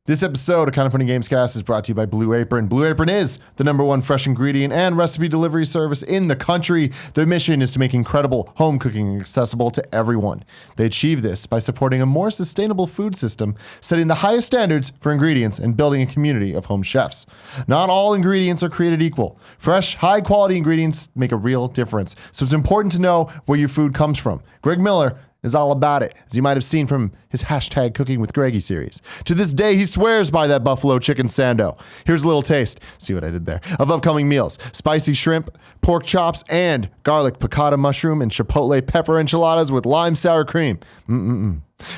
This episode of Kind of Funny Gamescast is brought to you by Blue Apron. Blue Apron is the #1 fresh ingredient and recipe delivery service in the country. Their mission is to make incredible home cooking accessible to everyone. They achieve this by supporting a more sustainable food system, setting the highest standards for ingredients, and building a community of home chefs. Not all ingredients are created equal. Fresh, high-quality ingredients make a real difference, so it's important to know where your food comes from. Greg Miller is all about it, as you might have seen from his hashtag Cooking with Greggy series. To this day, he swears by that buffalo chicken sando. Here's a little taste, see what I did there, of upcoming meals: spicy shrimp, pork chops, and garlic piccata mushroom and chipotle pepper enchiladas with lime sour cream.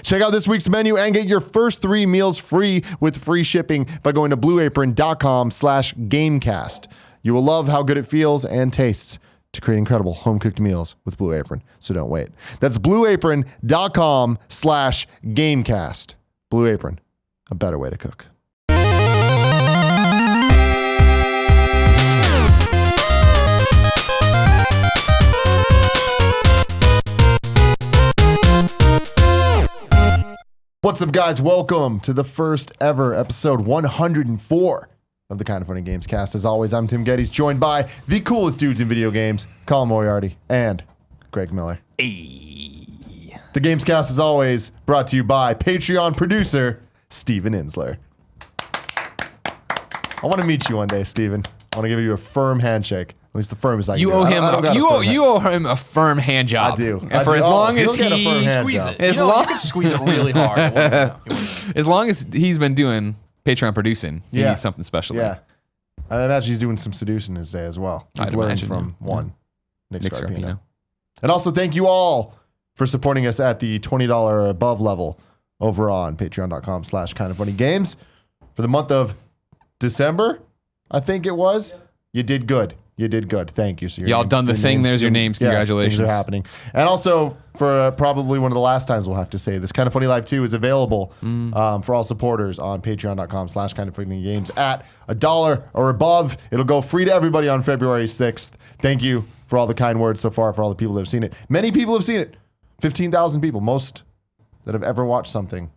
Check out this week's menu and get your first 3 meals free with free shipping by going to blueapron.com/gamecast. You will love how good it feels and tastes to create incredible home-cooked meals with Blue Apron, so don't wait. That's blueapron.com/gamecast. Blue Apron, a better way to cook. What's up, guys? Welcome to the first ever episode 104 of the Kind of Funny Gamescast. As always, I'm Tim Gettys, joined by the coolest dudes in video games, Colin Moriarty and Greg Miller. Hey. The Gamescast, as always, brought to you by Patreon producer Steven Insler. I want to meet you one day, Steven. I want to give you a firm handshake. At least the firm is like you owe him. You owe him a firm hand job. I do. And for as long as he squeeze it, you can squeeze it really hard. As long as he's been doing Patreon producing, he needs something special. Yeah, I imagine he's doing some seducing his day as well. He's learned from Nick Scarpino. And also, thank you all for supporting us at the $20 above level over on patreon.com/kindoffunnygames for the month of December. I think it was. You did good. You did good. Thank you. So y'all done the thing. There's your names. Congratulations. Things are happening. And also, for probably one of the last times we'll have to say this, Kind of Funny Live 2 is available for all supporters on patreon.com/kindoffunnygames at $1 or above. It'll go free to everybody on February 6th. Thank you for all the kind words so far, for all the people that have seen it. Many people have seen it. 15,000 people, most that have ever watched something.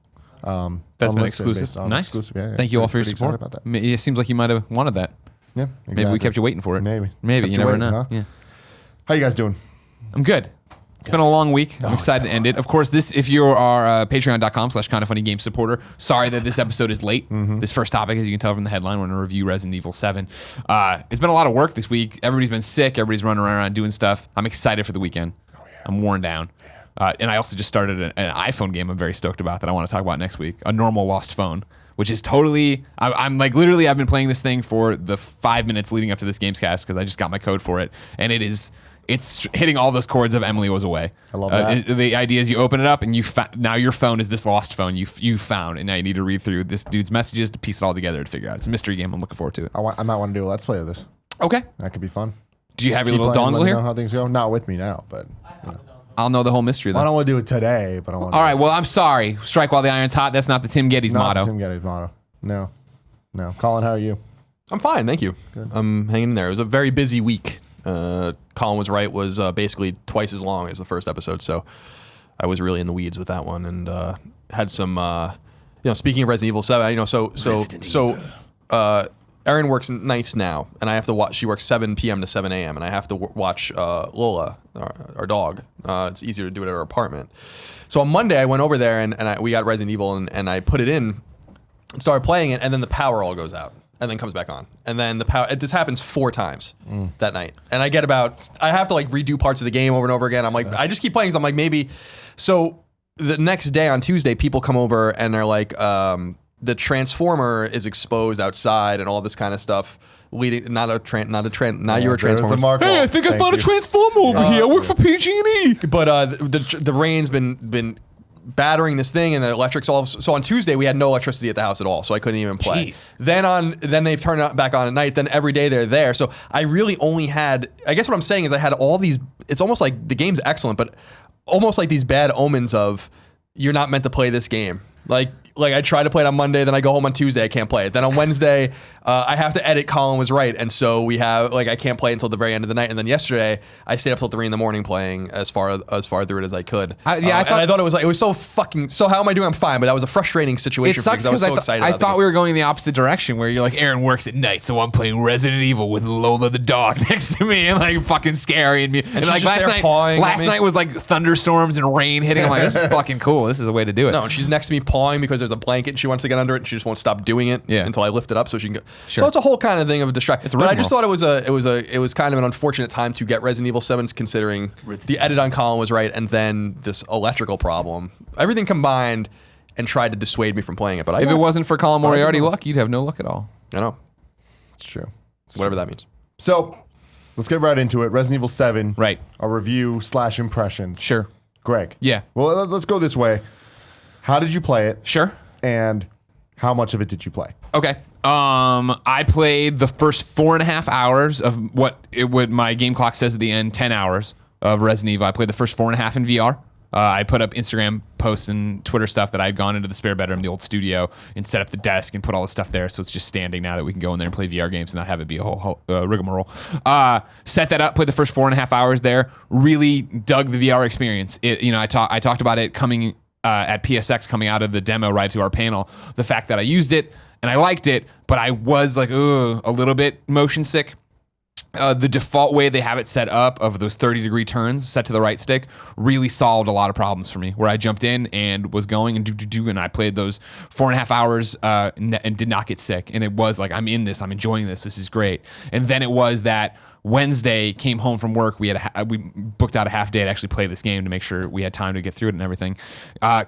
That's been exclusive. Nice. Exclusive. Yeah, Thank you all for your support. About that. It seems like you might have wanted that. Yeah, exactly. Maybe we kept you waiting for it. Maybe. You never know. Huh? Yeah. How you guys doing? I'm good. It's been a long week. I'm excited to end it. Of course, if you are a patreon.com/kindoffunnygames supporter, sorry that this episode is late. This first topic, as you can tell from the headline, we're going to review Resident Evil 7. It's been a lot of work this week. Everybody's been sick. Everybody's running around doing stuff. I'm excited for the weekend. I'm worn down. And I also just started an iPhone game I'm very stoked about that I want to talk about next week. A normal lost phone, which is totally, I'm like literally, I've been playing this thing for the 5 minutes leading up to this Gamescast because I just got my code for it. And it's hitting all those chords of Emily Was Away. I love that. The idea is you open it up and now your phone is this lost phone you found, and now you need to read through this dude's messages to piece it all together to figure out. It's a mystery game. I'm looking forward to it. I might want to do a Let's Play of this. Okay. That could be fun. Do you have your Keep little playing, dongle let me here? know how things go. Not with me now, but you know. I'll know the whole mystery then. I don't want to do it today, but I want to. All right, well, I'm sorry. Strike while the iron's hot. That's not the Tim Gettys motto. Not Tim Gettys motto. No. Colin, how are you? I'm fine, thank you. Good. I'm hanging in there. It was a very busy week. Colin was right, was basically twice as long as the first episode, so I was really in the weeds with that one, and had some, speaking of Resident Evil 7, Erin works nights now, and I have to watch. She works 7 p.m. to 7 a.m., and I have to watch Lola, our dog. It's easier to do it at her apartment. So on Monday, I went over there, and we got Resident Evil, and I put it in, started playing it, and then the power all goes out, and then comes back on. And then the power, this happens 4 times that night. And I have to like redo parts of the game over and over again. I'm like, I just keep playing, because I'm like, maybe. So the next day on Tuesday, people come over, and they're like, the transformer is exposed outside and all this kind of stuff. Leading, not you're a transformer. Hey, I think I found a transformer over here. I work for PG&E. But the rain's been battering this thing, and the electric's all. So on Tuesday we had no electricity at the house at all, so I couldn't even play. Jeez. Then they've turned it back on at night. Then every day they're there. So I really only had. I guess what I'm saying is I had all these. It's almost like the game's excellent, but almost like these bad omens of you're not meant to play this game. Like like I try to play it on Monday, then I go home on Tuesday, I can't play it. Then on Wednesday, I have to edit. Colin was right, and so we have I can't play until the very end of the night. And then yesterday, I stayed up till 3 a.m. playing as far through it as I could. I thought it was so fucking. So how am I doing? I'm fine, but that was a frustrating situation. It sucks because I was so excited. I thought we were going in the opposite direction, where you're like, Aaron works at night, so I'm playing Resident Evil with Lola the dog next to me, and like fucking scary, and like last night was like thunderstorms and rain hitting. I'm like, this is fucking cool. This is the way to do it. No, she's next to me pawing because there's a blanket and she wants to get under it and she just won't stop doing it until I lift it up so she can go. Sure. So it's a whole kind of thing of a distraction. But I just thought it was kind of an unfortunate time to get Resident Evil 7's considering the edit on Colin was right and then this electrical problem. Everything combined and tried to dissuade me from playing it. But if it wasn't for Colin Moriarty luck, you'd have no luck at all. I know. It's true. Whatever that means. So let's get right into it. Resident Evil 7. Right. A review / impressions. Sure. Greg. Yeah. Well, let's go this way. How did you play it? Sure. And how much of it did you play? Okay. I played the first 4.5 hours of what my game clock says at the end, 10 hours of Resident Evil. I played the first 4.5 in VR. I put up Instagram posts and Twitter stuff that I'd gone into the spare bedroom, the old studio, and set up the desk and put all the stuff there. So it's just standing now that we can go in there and play VR games and not have it be a whole rigmarole. Set that up, played the first 4.5 hours there. Really dug the VR experience. I talked about it coming at PSX, coming out of the demo right to our panel. The fact that I used it and I liked it, but I was like, a little bit motion sick. The default way they have it set up of those 30-degree turns set to the right stick really solved a lot of problems for me, where I jumped in and was going and I played those 4.5 hours and did not get sick. And it was like, I'm in this, I'm enjoying this is great. And then it was that Wednesday, came home from work, we booked out a half day to actually play this game to make sure we had time to get through it and everything.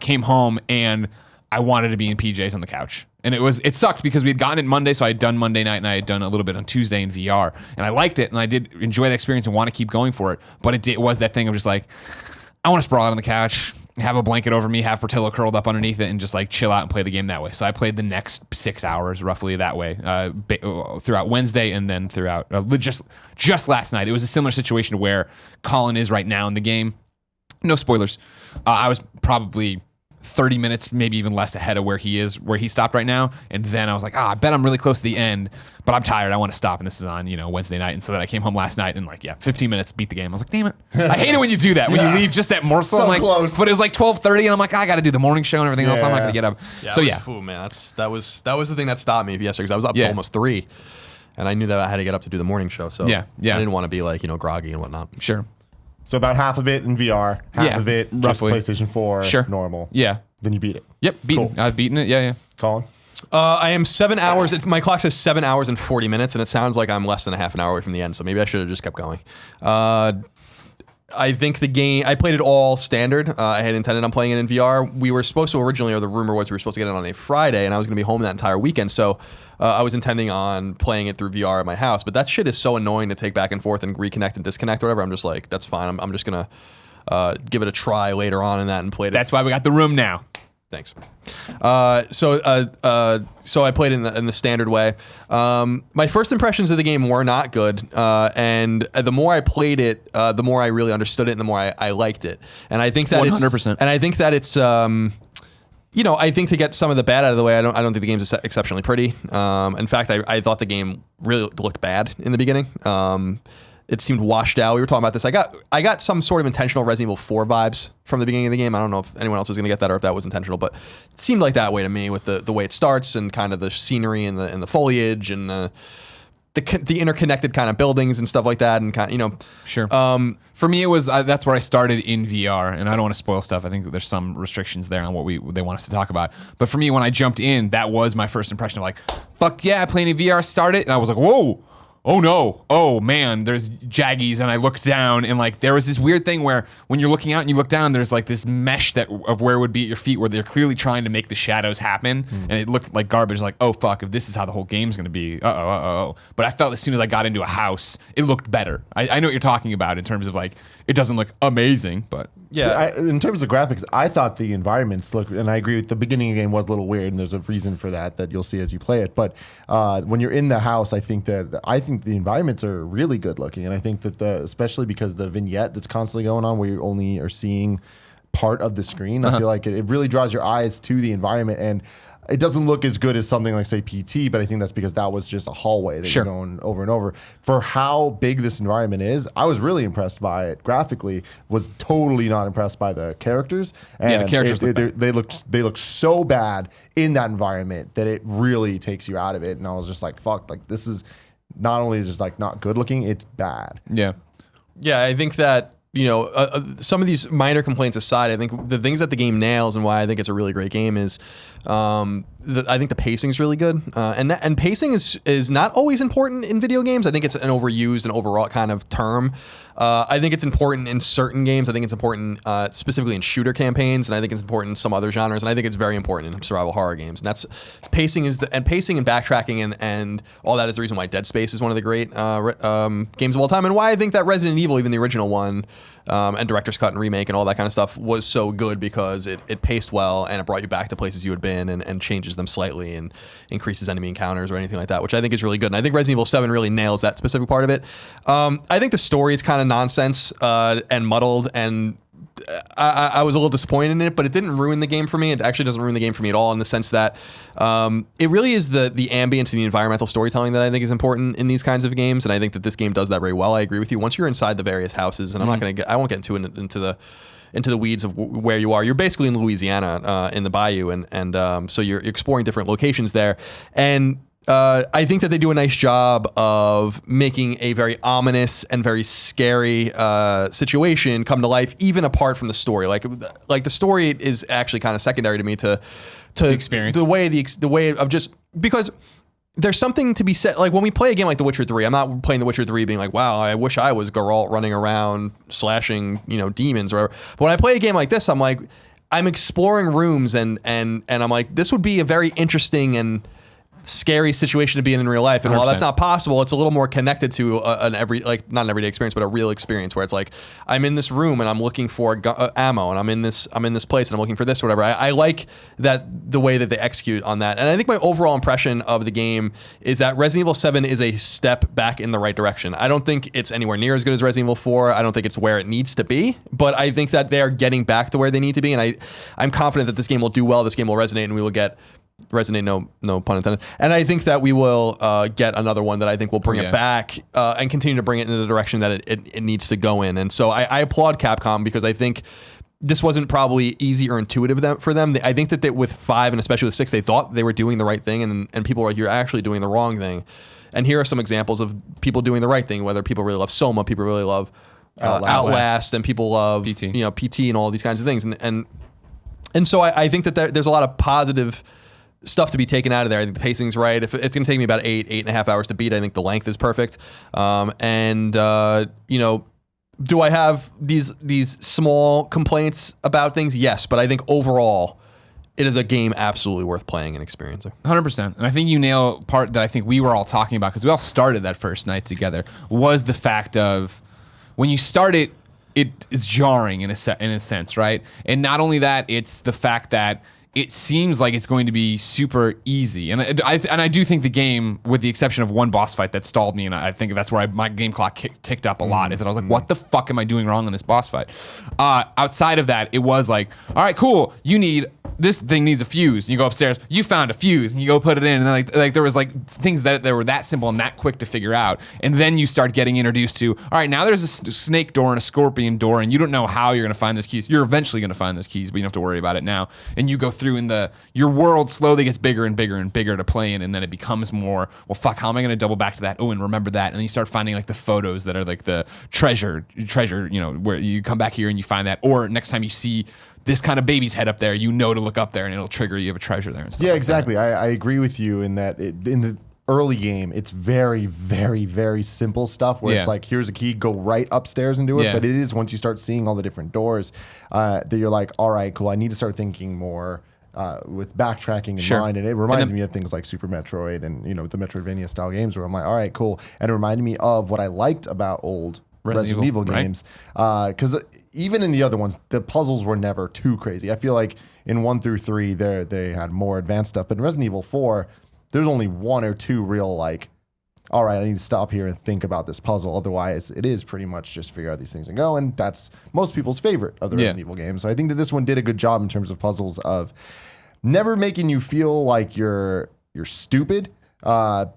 Came home and I wanted to be in PJs on the couch. And it sucked because we had gotten it Monday, so I had done Monday night and I had done a little bit on Tuesday in VR. And I liked it and I did enjoy the experience and want to keep going for it. But it was that thing of just like, I want to sprawl out on the couch, have a blanket over me, have Portillo curled up underneath it, and just like chill out and play the game that way. So I played the next 6 hours roughly that way throughout Wednesday and then throughout just last night. It was a similar situation to where Colin is right now in the game. No spoilers. I was probably 30 minutes, maybe even less ahead of where he stopped right now. And then I was like, I bet I'm really close to the end, but I'm tired. I want to stop. And this is on, Wednesday night. And so then I came home last night and 15 minutes, beat the game. I was like, damn it. I hate it when you do that. When you leave just that morsel. So close. But it was like 12:30 and I'm like, I got to do the morning show and everything else. I'm not going to get up. Man, that was the thing that stopped me yesterday because I was up to almost 3 and I knew that I had to get up to do the morning show. So I didn't want to be groggy and whatnot. Sure. So about half of it in VR, half of it just roughly. PlayStation 4 normal. Yeah. Then you beat it. Yep, beaten. Cool. I've beaten it. Yeah. Colin? I am 7 hours. My clock says 7 hours and 40 minutes, and it sounds like I'm less than a half an hour away from the end. So maybe I should have just kept going. I think the game. I played it all standard. I had intended on playing it in VR. We were supposed to originally, or the rumor was we were supposed to get it on a Friday, and I was going to be home that entire weekend. So I was intending on playing it through VR at my house. But that shit is so annoying to take back and forth and reconnect and disconnect or whatever. I'm just like, that's fine. I'm just gonna give it a try later on in that and play it. That's why we got the room now. Thanks. So I played in the standard way. My first impressions of the game were not good, and the more I played it, the more I really understood it, and the more I liked it. And I think that 100%. And I think that it's. I think to get some of the bad out of the way, I don't think the game's exceptionally pretty. In fact, I thought the game really looked bad in the beginning. It seemed washed out. We were talking about this. I got some sort of intentional Resident Evil 4 vibes from the beginning of the game. I don't know if anyone else is going to get that or if that was intentional, but it seemed like that way to me with the way it starts and kind of the scenery and the foliage and the interconnected kind of buildings and stuff like that and kind of, Sure. For me, it was that's where I started in VR, and I don't want to spoil stuff. I think there's some restrictions there on what they want us to talk about. But for me, when I jumped in, that was my first impression of like, fuck yeah, playing in VR started, and I was like, whoa. Oh no, oh man, there's jaggies, and I looked down and like there was this weird thing where when you're looking out and you look down, there's like this mesh of where it would be at your feet where they're clearly trying to make the shadows happen, and it looked like garbage, like, oh fuck, if this is how the whole game's gonna be, uh-oh. But I felt as soon as I got into a house, it looked better. I know what you're talking about in terms of like, it doesn't look amazing, but yeah. In terms of graphics, I thought the environments look, and I agree with the beginning of the game was a little weird, and there's a reason for that you'll see as you play it. But when you're in the house, I think the environments are really good looking, and I think that especially because the vignette that's constantly going on, where you only are seeing part of the screen. I feel like it really draws your eyes to the environment, and it doesn't look as good as something like, say, PT, but I think that's because that was just a hallway that you're going over and over. For how big this environment is, I was really impressed by it graphically, was totally not impressed by the characters. And the characters they look so bad in that environment that it really takes you out of it. And I was just like, fuck, like this is not only just like not good looking, it's bad. Yeah. Yeah, I think that, some of these minor complaints aside, I think the things that the game nails and why I think it's a really great game is I think the pacing is really good. And pacing is not always important in video games. I think it's an overused and overall kind of term. I think it's important in certain games. I think it's important specifically in shooter campaigns, and I think it's important in some other genres, and I think it's very important in survival horror games. And that's pacing and backtracking and all that is the reason why Dead Space is one of the great games of all time, and why I think that Resident Evil, even the original one, and director's cut and remake and all that kind of stuff was so good, because it paced well and it brought you back to places you had been and changes them slightly and increases enemy encounters or anything like that, which I think is really good. And I think Resident Evil 7 really nails that specific part of it. I think the story is kind of nonsense and muddled, and I was a little disappointed in it, but it didn't ruin the game for me. It actually doesn't ruin the game for me at all, in the sense that it really is the ambience and the environmental storytelling that I think is important in these kinds of games, and I think that this game does that very well. I agree with you. Once you're inside the various houses, and I won't get into the weeds of where you are. You're basically in Louisiana, in the bayou, and so you're exploring different locations there, and I think that they do a nice job of making a very ominous and very scary situation come to life, even apart from the story. Like the story is actually kind of secondary to me to the experience, the way of just because. There's something to be said. Like when we play a game like The Witcher 3, I'm not playing The Witcher 3 being like, wow, I wish I was Geralt running around slashing, demons or whatever. But when I play a game like this, I'm like, I'm exploring rooms and I'm like, this would be a very interesting and scary situation to be in real life. And 100%. while that's not possible, it's a little more connected to not an everyday experience, but a real experience where it's like, I'm in this room and I'm looking for ammo, and I'm in this place and I'm looking for this or whatever. I like that, the way that they execute on that. And I think my overall impression of the game is that Resident Evil 7 is a step back in the right direction. I don't think it's anywhere near as good as Resident Evil 4. I don't think it's where it needs to be, but I think that they are getting back to where they need to be. And I'm confident that this game will do well. This game will resonate, and we will get no pun intended. And I think that we will get another one that I think will bring it back and continue to bring it in the direction that it needs to go in. And so I applaud Capcom, because I think this wasn't probably easy or intuitive for them. I think that with 5 and especially with 6, they thought they were doing the right thing, and people were like, you're actually doing the wrong thing. And here are some examples of people doing the right thing, whether people really love Soma, people really love Outlast, and people love PT and all these kinds of things. And so I think that there's a lot of positive stuff to be taken out of there. I think the pacing's right. If it's going to take me about 8.5 hours to beat, I think the length is perfect. Do I have these small complaints about things? Yes, but I think overall, it is a game absolutely worth playing and experiencing. 100%. And I think you nail part that I think we were all talking about, because we all started that first night together, was the fact of when you start it is jarring in a sense, right? And not only that, it's the fact that it seems like it's going to be super easy. And I do think the game, with the exception of one boss fight that stalled me, and I think that's where my game clock ticked up a lot, is that I was like, what the fuck am I doing wrong in this boss fight? Outside of that, it was like, all right, cool, this thing needs a fuse. And you go upstairs, you found a fuse, and you go put it in. And then like there was like things that were that simple and that quick to figure out. And then you start getting introduced to, all right, now there's a snake door and a scorpion door, and you don't know how you're going to find those keys. You're eventually going to find those keys, but you don't have to worry about it now. And you go through, and your world slowly gets bigger and bigger and bigger to play in, and then it becomes more, well, fuck, how am I going to double back to that? Oh, and remember that. And then you start finding like the photos that are like the treasure, where you come back here and you find that. Or next time you see this kind of baby's head up there, to look up there, and it'll trigger you have a treasure there and stuff. Yeah, exactly. I agree with you in that in the early game, it's very, very, very simple stuff where it's like, here's a key, go right upstairs and do it. But it is once you start seeing all the different doors that you're like, all right, cool, I need to start thinking more with backtracking in mind. And it reminds me of things like Super Metroid and, the Metroidvania style games where I'm like, all right, cool. And it reminded me of what I liked about old Resident Evil games, because even in the other ones, the puzzles were never too crazy. I feel like in 1 through 3, they had more advanced stuff, but in Resident Evil 4, there's only 1 or 2 real like all right, I need to stop here and think about this puzzle. Otherwise, it is pretty much just figure out these things and go. And that's most people's favorite of the Resident Evil games. So I think that this one did a good job in terms of puzzles of never making you feel like you're stupid. But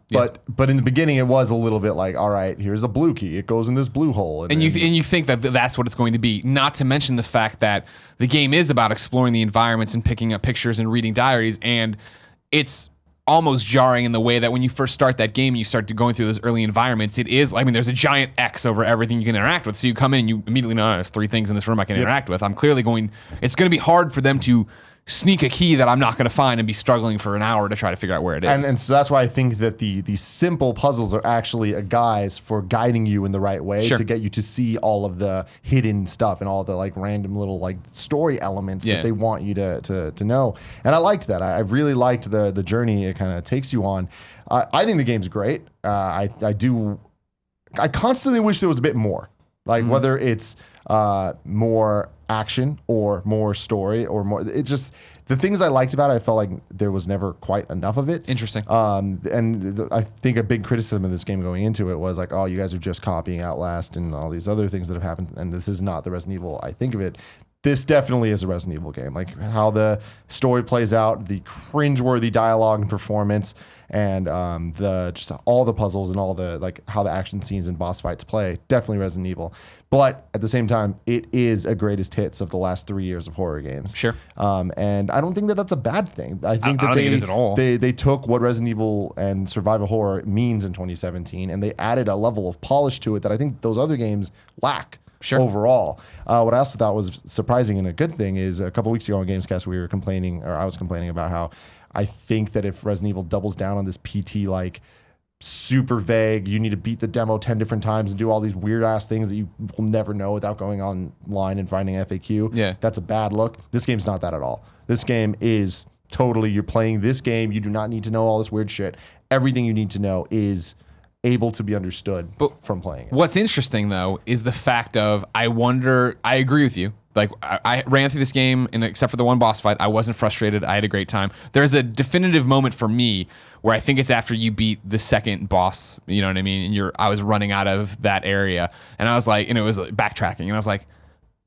in the beginning, it was a little bit like, all right, here's a blue key. It goes in this blue hole. And you think that that's what it's going to be. Not to mention the fact that the game is about exploring the environments and picking up pictures and reading diaries. And it's almost jarring in the way that when you first start that game and you start going through those early environments, it is, I mean, there's a giant X over everything you can interact with. So you come in and you immediately know there's 3 things in this room I can interact with. It's going to be hard for them to sneak a key that I'm not going to find and be struggling for an hour to try to figure out where it is. And so that's why I think that the simple puzzles are actually a guise for guiding you in the right way to get you to see all of the hidden stuff and all the like random little like story elements that they want you to know. And I liked that. I really liked the journey it kind of takes you on. I think the game's great. I constantly wish there was a bit more. Like whether it's more action or more story or more, it just, the things I liked about it, I felt like there was never quite enough of it. Interesting. I think a big criticism of this game going into it was like, oh, you guys are just copying Outlast and all these other things that have happened, and this is not the Resident Evil I think of it. This definitely is a Resident Evil game. Like how the story plays out, the cringeworthy dialogue and performance, and just all the puzzles and all the like how the action scenes and boss fights play. Definitely Resident Evil. But at the same time, it is a greatest hits of the last 3 years of horror games. Sure. And I don't think that that's a bad thing. I think don't think it is at all. They took what Resident Evil and survival horror means in 2017, and they added a level of polish to it that I think those other games lack. Sure. Overall, what I also thought was surprising and a good thing is a couple weeks ago on Gamescast I was complaining about how I think that if Resident Evil doubles down on this PT like super vague, you need to beat the demo 10 different times and do all these weird ass things that you will never know without going online and finding FAQ. Yeah, that's a bad look. This game's not that at all. This game is totally, you're playing this game. You do not need to know all this weird shit. Everything you need to know is able to be understood from playing it. What's interesting though is the fact of, I agree with you. Like I ran through this game and except for the one boss fight, I wasn't frustrated. I had a great time. There's a definitive moment for me where I think it's after you beat the second boss, you know what I mean? And I was running out of that area and I was like, and it was backtracking and I was like,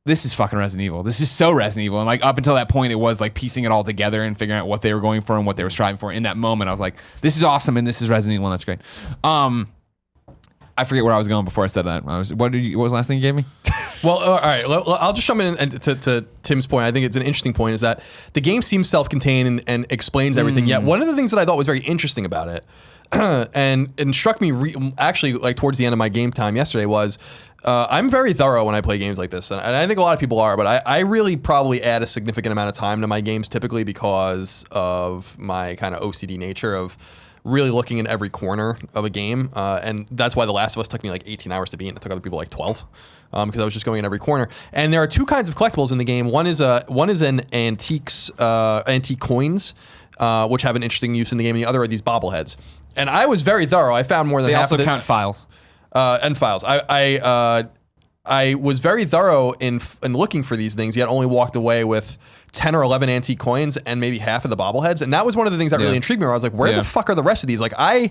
this is fucking Resident Evil. This is so Resident Evil. And like up until that point, it was like piecing it all together and figuring out what they were going for and what they were striving for. In that moment, I was like, this is awesome and this is Resident Evil and that's great. I forget where I was going before I said that. What was the last thing you gave me? Well, all right. I'll just jump in and to Tim's point. I think it's an interesting point is that the game seems self-contained and explains everything. Yet one of the things that I thought was very interesting about it and struck me actually like towards the end of my game time yesterday was I'm very thorough when I play games like this. And I think a lot of people are, but I really probably add a significant amount of time to my games typically because of my kind of OCD nature of really looking in every corner of a game. And that's why The Last of Us took me like 18 hours to beat and it took other people like 12 because I was just going in every corner. And there are 2 kinds of collectibles in the game. One is an antique coins, which have an interesting use in the game. And the other are these bobbleheads. And I was very thorough. I found more than half of They also count files. And files. I was very thorough in looking for these things, yet only walked away with 10 or 11 antique coins and maybe half of the bobbleheads. And that was one of the things that really intrigued me where I was like, where the fuck are the rest of these? Like I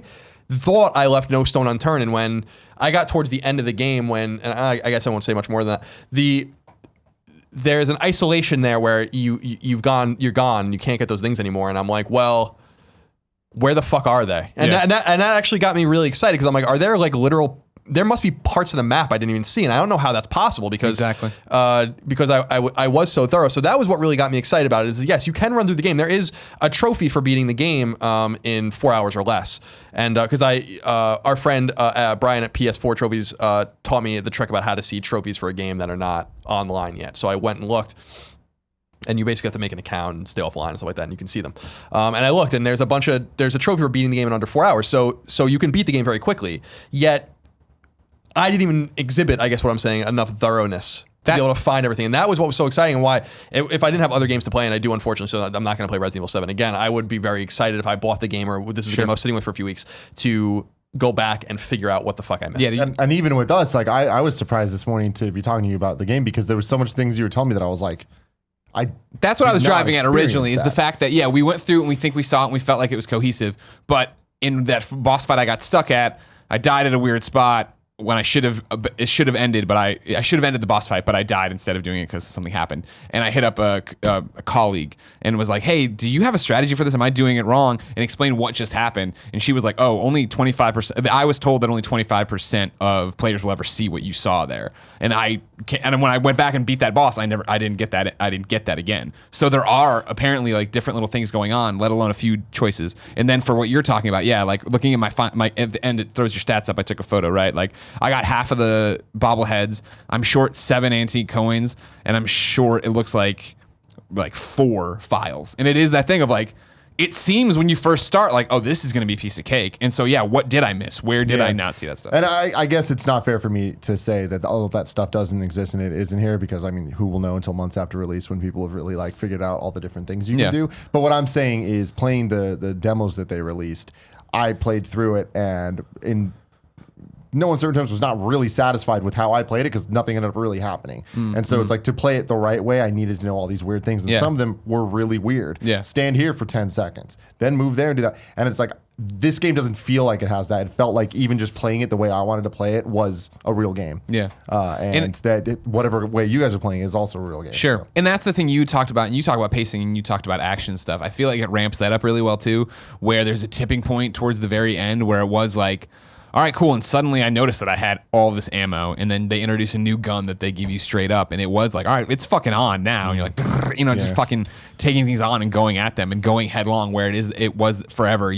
thought I left no stone unturned. And when I got towards the end of the game, and I guess I won't say much more than that, there's an isolation there where you're gone, you can't get those things anymore. And I'm like, well, where the fuck are they? And that actually got me really excited because I'm like, are there like literal, there must be parts of the map I didn't even see, and I don't know how that's possible because because I was so thorough. So that was what really got me excited about it. Is yes, you can run through the game. There is a trophy for beating the game in 4 hours or less, and because our friend Brian at PS4 Trophies taught me the trick about how to see trophies for a game that are not online yet. So I went and looked. And you basically have to make an account and stay offline and stuff like that, and you can see them. And I looked, and there's a trophy for beating the game in under 4 hours. So you can beat the game very quickly. Yet I didn't even exhibit, I guess what I'm saying, enough thoroughness to be able to find everything. And that was what was so exciting and why, if I didn't have other games to play, and I do unfortunately, so I'm not going to play Resident Evil 7 again, I would be very excited if I bought the game, or this is a game I was sitting with for a few weeks, to go back and figure out what the fuck I missed. Yeah, and even with us, like I was surprised this morning to be talking to you about the game because there was so much things you were telling me that I was like, that's what I was driving at originally, is the fact that, we went through and we think we saw it and we felt like it was cohesive. But in that boss fight I got stuck at, I died at a weird spot when it should have ended, but I should have ended the boss fight, but I died instead of doing it because something happened. And I hit up a colleague and was like, hey, do you have a strategy for this? Am I doing it wrong? And explained what just happened. And she was like, oh, only 25%. I was told that only 25% of players will ever see what you saw there. And when I went back and beat that boss, I didn't get that. I didn't get that again. So there are apparently like different little things going on, let alone a few choices. And then for what you're talking about, yeah, like looking at my at the end, it throws your stats up. I took a photo, right? Like I got half of the bobbleheads. I'm short 7 antique coins, and I'm short, it looks like 4 files. And it is that thing of like, it seems when you first start like, oh, this is going to be a piece of cake. And so, yeah, what did I miss? Where did I not see that stuff? And I guess it's not fair for me to say that all of that stuff doesn't exist and it isn't here, because I mean, who will know until months after release when people have really like figured out all the different things you can do. But what I'm saying is, playing the demos that they released, I played through it, and in no uncertain terms was not really satisfied with how I played it, because nothing ended up really happening. And so it's like, to play it the right way, I needed to know all these weird things. And some of them were really weird. Stand here for 10 seconds, then move there and do that. And it's like, this game doesn't feel like it has that. It felt like even just playing it the way I wanted to play it was a real game. And whatever way you guys are playing is also a real game. Sure. So. And that's the thing you talked about. And you talk about pacing and you talked about action stuff. I feel like it ramps that up really well too, where there's a tipping point towards the very end where it was like, all right, cool. And suddenly I noticed that I had all this ammo, and then they introduce a new gun that they give you straight up. And it was like, all right, it's fucking on now. And you're like, just fucking taking things on and going at them and going headlong, where it was forever,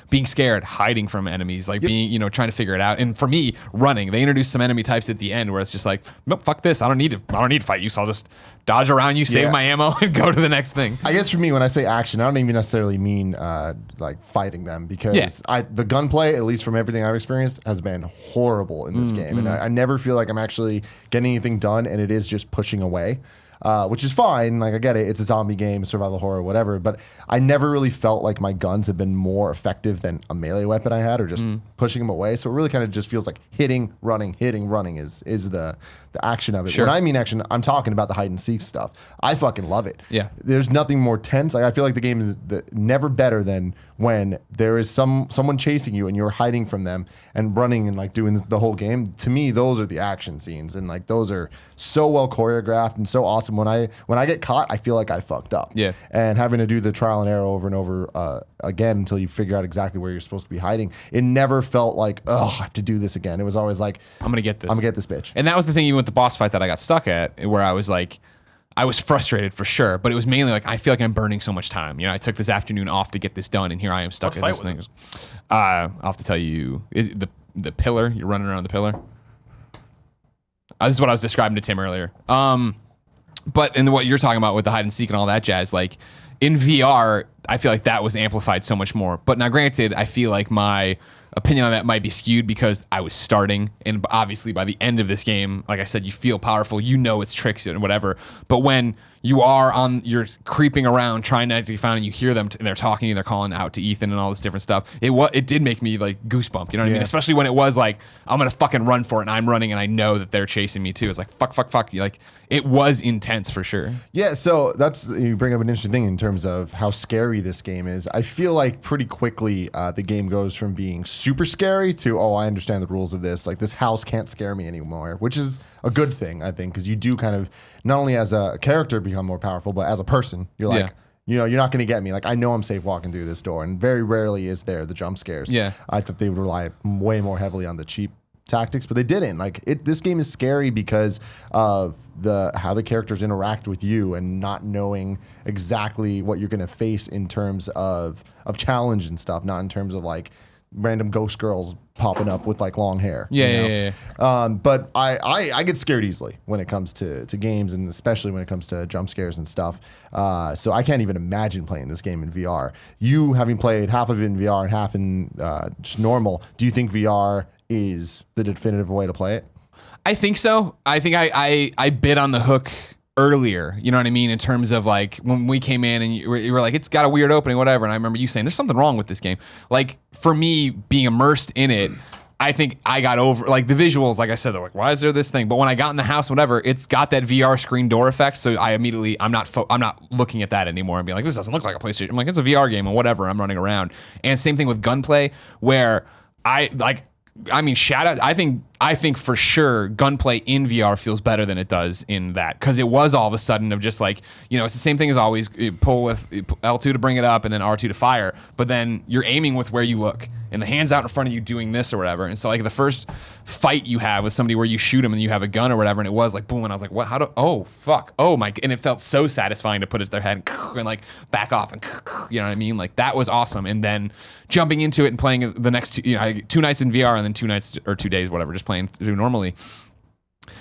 being scared, hiding from enemies, like being, trying to figure it out. And for me, running. They introduced some enemy types at the end where it's just like, nope, fuck this. I don't need to fight you. So I'll just dodge around you, save my ammo, and go to the next thing. I guess for me, when I say action, I don't even necessarily mean like fighting them, because the gunplay, at least from everything I've experienced, has been horrible in this game. And I never feel like I'm actually getting anything done, and it is just pushing away. Which is fine. Like, I get it. It's a zombie game, survival horror, whatever. But I never really felt like my guns have been more effective than a melee weapon I had, or just pushing them away. So it really kind of just feels like hitting, running is the action of it. Sure. When I mean action, I'm talking about the hide and seek stuff. I fucking love it. Yeah. There's nothing more tense. Like, I feel like the game is never better than when there is someone chasing you and you're hiding from them and running and like doing the whole game. To me, those are the action scenes, and like those are so well choreographed and so awesome. When I get caught, I feel like I fucked up. Yeah. And having to do the trial and error over and over again until you figure out exactly where you're supposed to be hiding, it never felt like, oh, I have to do this again. It was always like, I'm gonna get this bitch. And that was the thing, even with the boss fight that I got stuck at, where I was like, I was frustrated for sure, but it was mainly like, I feel like I'm burning so much time. I took this afternoon off to get this done, and here I am stuck at this thing. I'll have to tell you, is the pillar, you're running around the pillar. This is what I was describing to Tim earlier. But in what you're talking about with the hide and seek and all that jazz, like in VR, I feel like that was amplified so much more. But now granted, I feel like my opinion on that might be skewed because I was starting, and obviously by the end of this game, like I said, you feel powerful, it's tricks and whatever. But when you're creeping around trying not to be found, and you hear them and they're talking and they're calling out to Ethan and all this different stuff, it did make me like goosebump, you know what I mean? Especially when it was like, I'm gonna fucking run for it, and I'm running and I know that they're chasing me too. It's like fuck. Like, it was intense for sure. Yeah, so you bring up an interesting thing in terms of how scary this game is. I feel like pretty quickly the game goes from being super scary to, oh, I understand the rules of this. Like, this house can't scare me anymore, which is a good thing, I think, because you do kind of, not only as a character become more powerful, but as a person, you're like, you're not going to get me. Like, I know I'm safe walking through this door, and very rarely is there the jump scares. Yeah. I thought they would rely way more heavily on the cheap tactics, but they didn't. Like, this game is scary because of how the characters interact with you, and not knowing exactly what you're going to face in terms of challenge and stuff, not in terms of like random ghost girls popping up with like long hair. Yeah. But I get scared easily when it comes to games, and especially when it comes to jump scares and stuff. So I can't even imagine playing this game in VR. You having played half of it in VR and half in just normal, do you think VR is the definitive way to play it? I think so. I think I bit on the hook earlier, you know what I mean, in terms of like when we came in and you were like, it's got a weird opening, whatever, and I remember you saying there's something wrong with this game. Like, for me, being immersed in it, I think I got over, like, the visuals, like I said, they're like, why is there this thing? But when I got in the house, whatever, it's got that VR screen door effect, so I immediately, I'm not looking at that anymore and being like, this doesn't look like a PlayStation. I'm like, it's a VR game and whatever, I'm running around. And same thing with gunplay, where I mean, shout out. I think for sure gunplay in VR feels better than it does in that, because it was all of a sudden of just like, it's the same thing as always. You pull with L2 to bring it up and then R2 to fire, but then you're aiming with where you look and the hand's out in front of you doing this or whatever. And so like the first fight you have with somebody where you shoot them and you have a gun or whatever, and it was like boom, and I was like, what? Oh fuck, oh my, and it felt so satisfying to put it to their head and like back off and you know what I mean? Like that was awesome. And then jumping into it and playing the next 2 nights in VR and then 2 nights or 2 days, whatever, just playing through normally.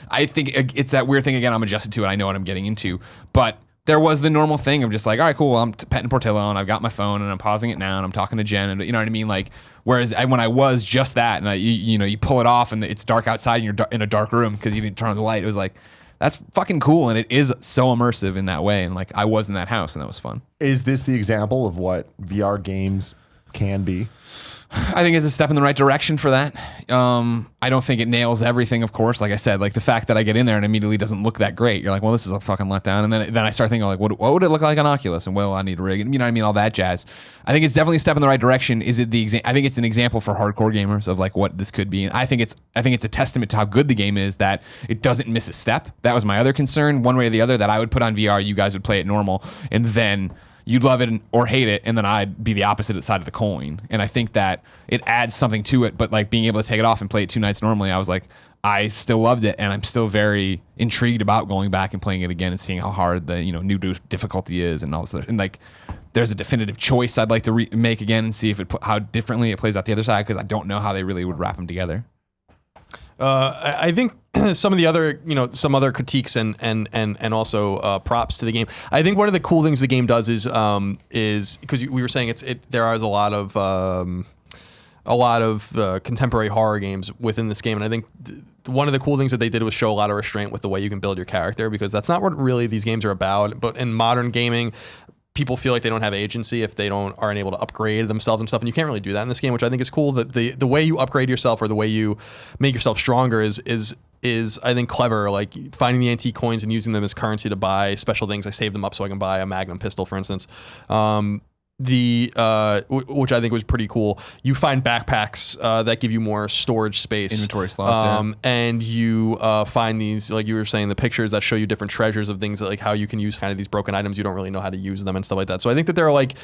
I think it's that weird thing again. I'm adjusted to it. I know what I'm getting into, but there was the normal thing of just like, all right, cool. I'm petting Portillo and I've got my phone and I'm pausing it now and I'm talking to Jen and you know what I mean? Like, whereas when I was just that and you pull it off and it's dark outside and you're in a dark room because you didn't turn on the light. It was like, that's fucking cool. And it is so immersive in that way. And like, I was in that house and that was fun. Is this the example of what VR games can be? I think it's a step in the right direction for that. I don't think it nails everything, of course. Like I said, like the fact that I get in there and immediately doesn't look that great. You're like, well, this is a fucking letdown. And then I start thinking like, what would it look like on Oculus? And well, I need a rig. And you know what I mean? All that jazz. I think it's definitely a step in the right direction. Is it I think it's an example for hardcore gamers of like what this could be. And I think it's a testament to how good the game is that it doesn't miss a step. That was my other concern, one way or the other, that I would put on VR. You guys would play it normal, and then you'd love it or hate it, and then I'd be the opposite side of the coin. And I think that it adds something to it, but like being able to take it off and play it 2 nights normally, I was like, I still loved it, and I'm still very intrigued about going back and playing it again and seeing how hard the new difficulty is and all this. And like, there's a definitive choice I'd like to make again and see if how differently it plays out the other side, because I don't know how they really would wrap them together. I think some of the other, some other critiques and also props to the game. I think one of the cool things the game does is because we were saying there is a lot of contemporary horror games within this game, and I think one of the cool things that they did was show a lot of restraint with the way you can build your character, because that's not what really these games are about. But in modern gaming, people feel like they don't have agency if they aren't able to upgrade themselves and stuff, and you can't really do that in this game, which I think is cool. That the way you upgrade yourself or the way you make yourself stronger is I think clever. Like finding the antique coins and using them as currency to buy special things. I saved them up so I can buy a Magnum pistol, for instance. Which I think was pretty cool. You find backpacks that give you more storage space, inventory slots, and you find these, like you were saying, the pictures that show you different treasures of things, like how you can use kind of these broken items. You don't really know how to use them and stuff like that. So I think that they're like,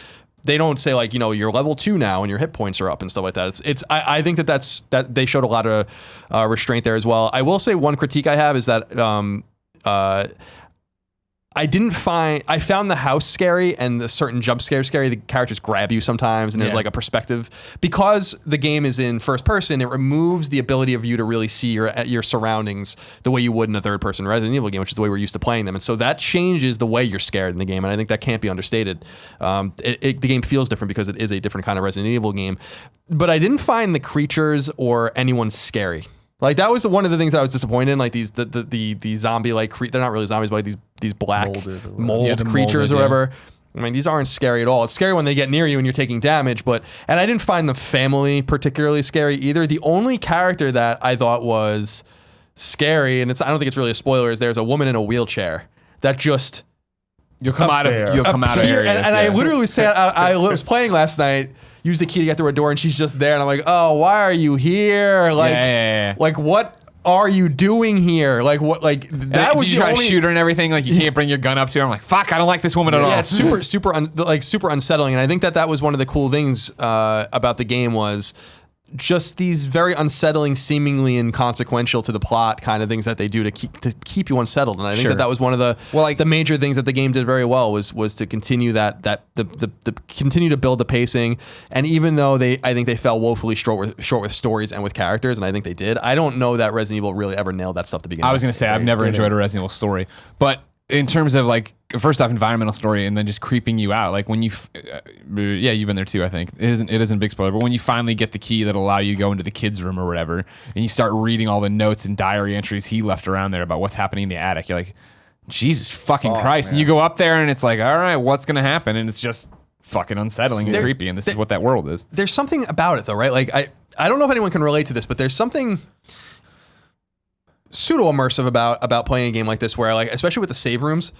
they don't say like, you're level 2 now and your hit points are up and stuff like that. I think that they showed a lot of restraint there as well. I will say one critique I have is that I found the house scary and the certain jump scares scary. The characters grab you sometimes, and there's like a perspective. Because the game is in first person, it removes the ability of you to really see your surroundings the way you would in a third person Resident Evil game, which is the way we're used to playing them. And so that changes the way you're scared in the game, and I think that can't be understated. The game feels different because it is a different kind of Resident Evil game. But I didn't find the creatures or anyone scary. Like that was one of the things that I was disappointed in. Like the zombie they're not really zombies, but like these black mold creatures or whatever. I mean, these aren't scary at all. It's scary when they get near you and you're taking damage, and I didn't find the family particularly scary either. The only character that I thought was scary, and I don't think it's really a spoiler, is there's a woman in a wheelchair that just you'll come out of areas. And I literally said, I was playing last night. Use the key to get through a door, and she's just there, and I'm like, oh, why are you here? Like, like what are you doing here? Like what? Like that was did you try to shoot her and everything? Like you can't bring your gun up to her. I'm like, fuck, I don't like this woman at all. Yeah, it's super unsettling, and I think that was one of the cool things about the game was just these very unsettling, seemingly inconsequential to the plot kind of things that they do to keep you unsettled. And I think that was one of the major things that the game did very well was to continue continue to build the pacing. And even though I think they fell woefully short with stories and with characters, and I think they did, I don't know that Resident Evil really ever nailed that stuff to begin with. I was going to say, I've never enjoyed a Resident Evil story, but in terms of like, first off, environmental story, and then just creeping you out. Like when you've been there too, I think. It isn't a big spoiler, but when you finally get the key that'll allow you to go into the kids' room or whatever, and you start reading all the notes and diary entries he left around there about what's happening in the attic, you're like, Jesus fucking Christ. Man. And you go up there and it's like, all right, what's going to happen? And it's just fucking unsettling and creepy, and this is what that world is. There's something about it though, right? Like I don't know if anyone can relate to this, but there's something pseudo immersive about playing a game like this, where like, especially with the save rooms,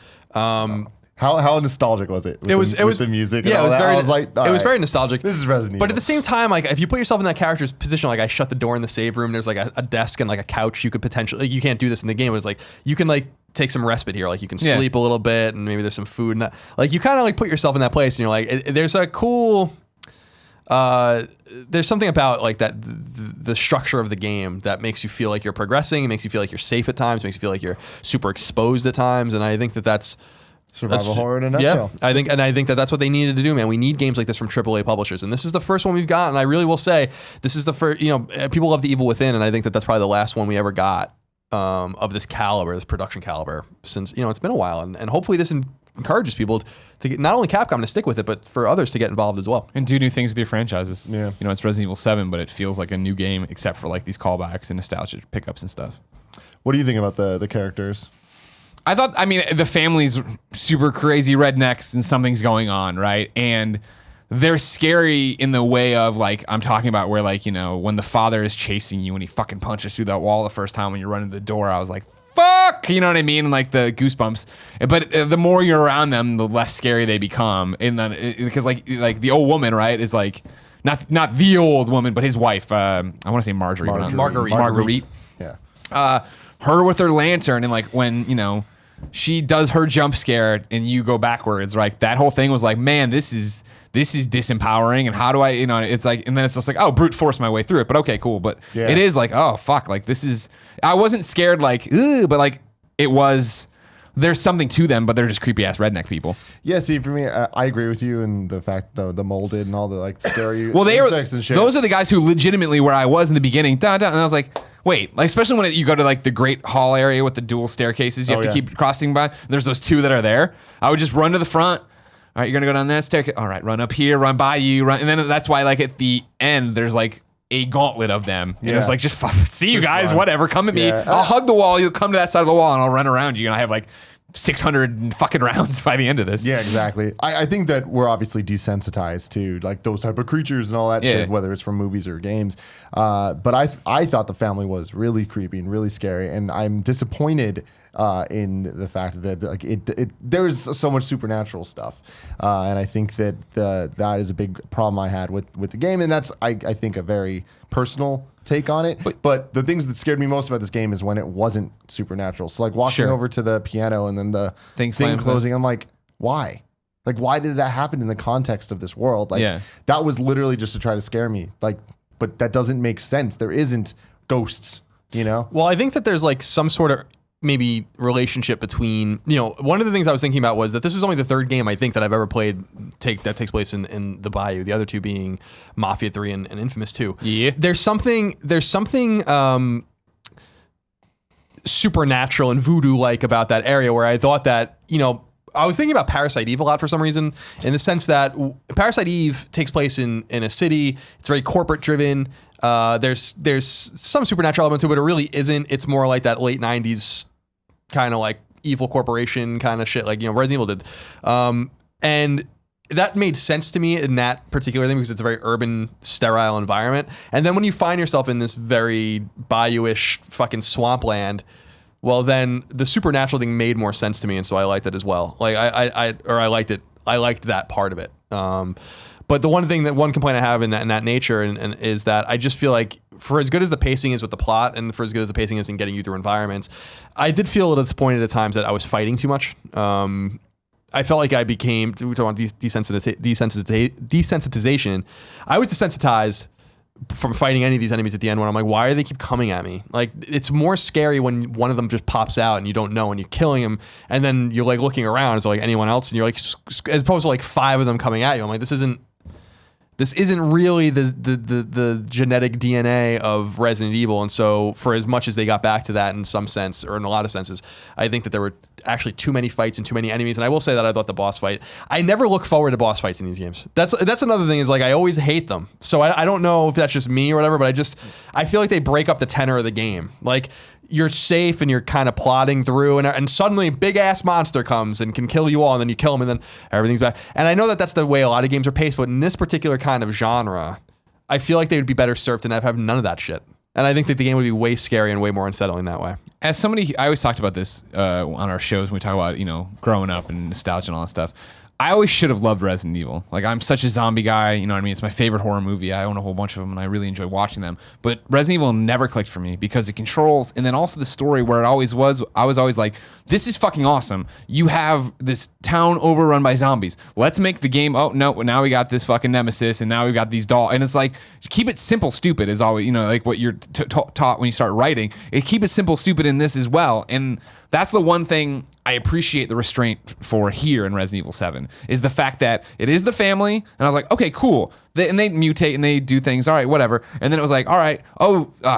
How nostalgic was it? With the music. Yeah, and all that? I was like, it was very nostalgic. This is Resident Evil. But at the same time, like if you put yourself in that character's position, like I shut the door in the save room. There's like a desk and like a couch. You could potentially, like, you can't do this in the game, but it's like you can like take some respite here. Like you can sleep a little bit, and maybe there's some food. And that, like you kind of like put yourself in that place, and you're like, there's a cool. There's something about like that the structure of the game that makes you feel like you're progressing. It makes you feel like you're safe at times. Makes you feel like you're super exposed at times. And I think that's survival horror in a nutshell. Yeah, I think that's what they needed to do, man. We need games like this from AAA publishers, and this is the first one we've got. And I really will say this is the first. You know, people love The Evil Within, and I think that's probably the last one we ever got of this caliber, this production caliber. Since it's been a while, and hopefully this encourages people to get, not only Capcom to stick with it, but for others to get involved as well and do new things with your franchises. Yeah, it's Resident Evil 7, but it feels like a new game except for like these callbacks and nostalgia pickups and stuff. What do you think about the characters? I thought, the family's super crazy rednecks and something's going on, right? And they're scary in the way of like, I'm talking about where like, when the father is chasing you and he fucking punches through that wall the first time when you're running the door, I was like, fuck, you know what I mean? Like the goosebumps. But the more you're around them, the less scary they become. And then, because like the old woman, right, is like, not the old woman, but his wife, I want to say Marjorie. Marguerite. Yeah. Her with her lantern and like when, she does her jump scare and you go backwards, right? That whole thing was like, man, this is disempowering. And how do I, it's like, and then it's just like, oh, brute force my way through it. But okay, cool. But it is like, oh, fuck. Like I wasn't scared like, ooh, but like it was, there's something to them, but they're just creepy ass redneck people. Yeah, see, for me, I agree with you in the fact the molded and all the like scary well, insects and shit. Those are the guys who legitimately where I was in the beginning, and I was like, wait, like especially when you go to like the Great Hall area with the dual staircases, you have to keep crossing by. There's those two that are there. I would just run to the front. All right, you're gonna go down that staircase. All right, run up here, run by you, run, and then that's why like at the end there's like a gauntlet of them. And it was like, just see you guys, whatever, come at me. I'll hug the wall. You'll come to that side of the wall, and I'll run around you. And I have like 600 fucking rounds by the end of this. Yeah, exactly. I think that we're obviously desensitized to like those type of creatures and all that shit, whether it's from movies or games. But I thought the family was really creepy and really scary, and I'm disappointed in the fact that like there's so much supernatural stuff, and I think that that is a big problem I had with the game, and that's I think a very personal take on it. But the things that scared me most about this game is when it wasn't supernatural. So like walking over to the piano and then the thing closing, I'm like, why? Like, why did that happen in the context of this world? Like, that was literally just to try to scare me. Like, but that doesn't make sense. There isn't ghosts, Well, I think that there's like some sort of maybe relationship between, one of the things I was thinking about was that this is only the third game I think that I've ever played that takes place in the Bayou. The other two being Mafia 3 and Infamous 2. Yeah. There's something supernatural and voodoo-like about that area where I thought that, I was thinking about Parasite Eve a lot for some reason, in the sense that Parasite Eve takes place in a city. It's very corporate driven. There's some supernatural element to it, but it really isn't. It's more like that late 90s kind of like evil corporation kind of shit, like Resident Evil did. And that made sense to me in that particular thing because it's a very urban, sterile environment. And then when you find yourself in this very bayou-ish fucking swampland, well, then the supernatural thing made more sense to me, and so I liked it as well. Like I liked it. I liked that part of it. But the one complaint I have in that nature and is that I just feel like for as good as the pacing is with the plot and for as good as the pacing is in getting you through environments, I did feel a little disappointed at times that I was fighting too much. I felt like I became, we talk about desensitization. I was desensitized from fighting any of these enemies at the end when I'm like, why do they keep coming at me? Like, it's more scary when one of them just pops out and you don't know and you're killing him, and then you're like looking around, is there like anyone else? And you're like, as opposed to like 5 of them coming at you, I'm like, this isn't really the genetic DNA of Resident Evil. And so for as much as they got back to that in some sense, or in a lot of senses, I think that there were actually too many fights and too many enemies. And I will say that I thought the boss fight, I never look forward to boss fights in these games. That's another thing, is like I always hate them. So I don't know if that's just me or whatever, but I feel like they break up the tenor of the game. Like, you're safe and you're kind of plodding through, and suddenly a big ass monster comes and can kill you all, and then you kill him, and then everything's back. And I know that that's the way a lot of games are paced, but in this particular kind of genre, I feel like they would be better served to have none of that shit. And I think that the game would be way scary and way more unsettling that way. As somebody, I always talked about this on our shows when we talk about, growing up and nostalgia and all that stuff. I always should have loved Resident Evil. Like, I'm such a zombie guy, you know what I mean? It's my favorite horror movie. I own a whole bunch of them, and I really enjoy watching them. But Resident Evil never clicked for me because the controls, and then also the story where it always was, I was always like, this is fucking awesome. You have this town overrun by zombies. Let's make the game, oh, no, now we got this fucking nemesis, and now we got these dolls. And it's like, keep it simple, stupid is always, like what you're taught when you start writing. Keep it simple, stupid in this as well. And that's the one thing I appreciate the restraint for here in Resident Evil 7 is the fact that it is the family. And I was like, okay, cool. And they mutate and they do things. All right, whatever. And then it was like, all right,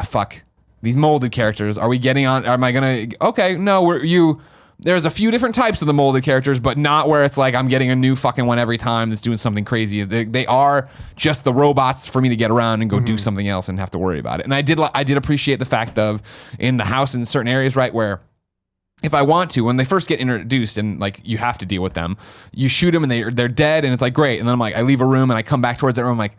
fuck. These molded characters. Are we getting on? Am I going to? Okay, no, there's a few different types of the molded characters, but not where it's like I'm getting a new fucking one every time that's doing something crazy. They are just the robots for me to get around and go do something else and have to worry about it. And I did appreciate the fact of in the house in certain areas, right, where if I want to, when they first get introduced and like you have to deal with them, you shoot them and they're dead and it's like great. And then I'm like, I leave a room and I come back towards that room. I'm like,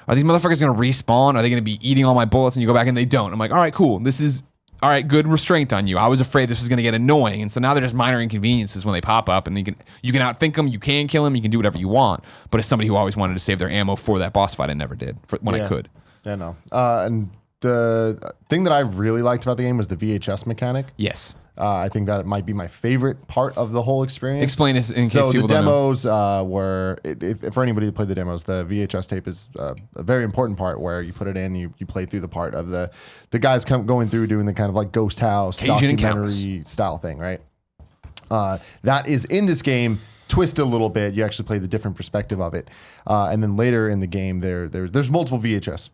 are these motherfuckers going to respawn? Are they going to be eating all my bullets? And you go back and they don't. I'm like, all right, cool. This is all right. Good restraint on you. I was afraid this was going to get annoying, and so now they're just minor inconveniences when they pop up, and you can outthink them, you can kill them, you can do whatever you want. But as somebody who always wanted to save their ammo for that boss fight, I never did when I could. Yeah, no. And the thing that I really liked about the game was the VHS mechanic. Yes. I think that it might be my favorite part of the whole experience. Explain this in case people don't know. So the demos were, if for anybody who played the demos, the VHS tape is a very important part where you put it in, you play through the part of the guys going through doing the kind of like Ghost House documentary style thing, right? That is in this game. Twist a little bit. You actually play the different perspective of it, and then later in the game, there's multiple VHS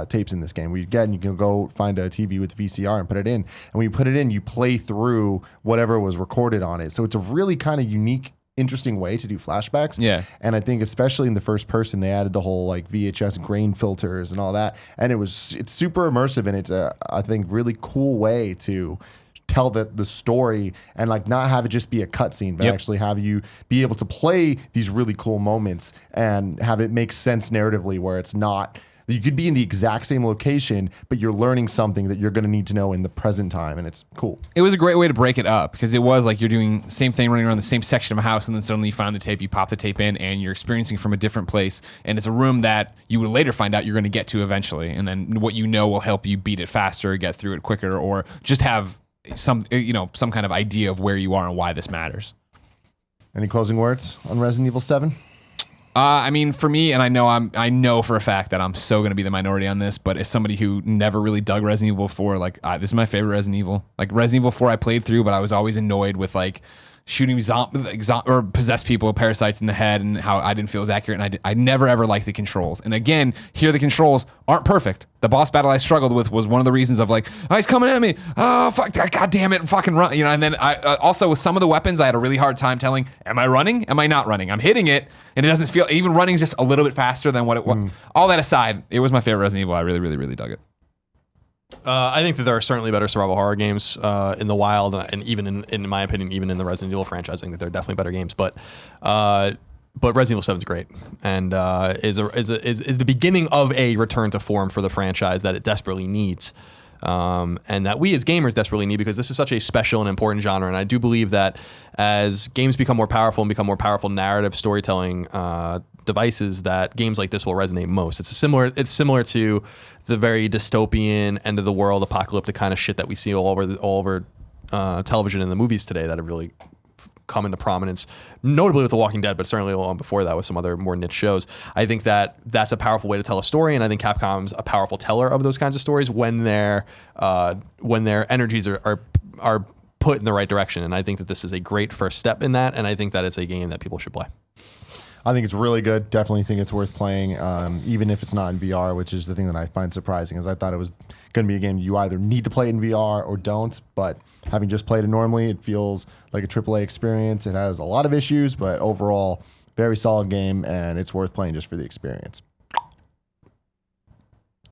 tapes in this game. You can go find a TV with VCR and put it in. And when you put it in, you play through whatever was recorded on it. So it's a really kind of unique, interesting way to do flashbacks. Yeah. And I think especially in the first person, they added the whole like VHS grain filters and all that. And it's super immersive, and it's I think really cool way to tell the story and like not have it just be a cutscene, but actually have you be able to play these really cool moments and have it make sense narratively, where it's not. You could be in the exact same location, but you're learning something that you're going to need to know in the present time, and it's cool. It was a great way to break it up because it was like you're doing the same thing, running around the same section of a house, and then suddenly you find the tape, you pop the tape in, and you're experiencing from a different place, and it's a room that you will later find out you're going to get to eventually, and then what you know will help you beat it faster, get through it quicker, or just have some kind of idea of where you are and why this matters. Any closing words on Resident Evil 7? I mean, for me, and I know for a fact that I'm so going to be the minority on this, but as somebody who never really dug Resident Evil 4, like this is my favorite Resident Evil. Like Resident Evil 4 I played through, but I was always annoyed with like shooting or possessed people, parasites in the head, and how I didn't feel as accurate. And I never ever liked the controls. And again, here the controls aren't perfect. The boss battle I struggled with was one of the reasons of like, oh, he's coming at me. Oh, fuck, god damn it, fucking run. And then I also with some of the weapons, I had a really hard time telling, am I running? Am I not running? I'm hitting it, and it doesn't feel, even running is just a little bit faster than what it was. All that aside, it was my favorite Resident Evil. I really, really, really dug it. I think that there are certainly better survival horror games in the wild, and even in my opinion, even in the Resident Evil franchise, I think that there are definitely better games. But Resident Evil 7 is great, and is the beginning of a return to form for the franchise that it desperately needs, and that we as gamers desperately need, because this is such a special and important genre. And I do believe that as games become more powerful and become more powerful narrative storytelling devices, that games like this will resonate most. It's similar to the very dystopian end of the world, apocalyptic kind of shit that we see all over television and the movies today that have really come into prominence, notably with The Walking Dead, but certainly long before that with some other more niche shows. I think that that's a powerful way to tell a story, and I think Capcom's a powerful teller of those kinds of stories when their energies are put in the right direction. And I think that this is a great first step in that, and I think that it's a game that people should play. I think it's really good. Definitely think it's worth playing, even if it's not in VR, which is the thing that I find surprising, is I thought it was going to be a game you either need to play in VR or don't, but having just played it normally, it feels like a AAA experience. It has a lot of issues, but overall, very solid game, and it's worth playing just for the experience.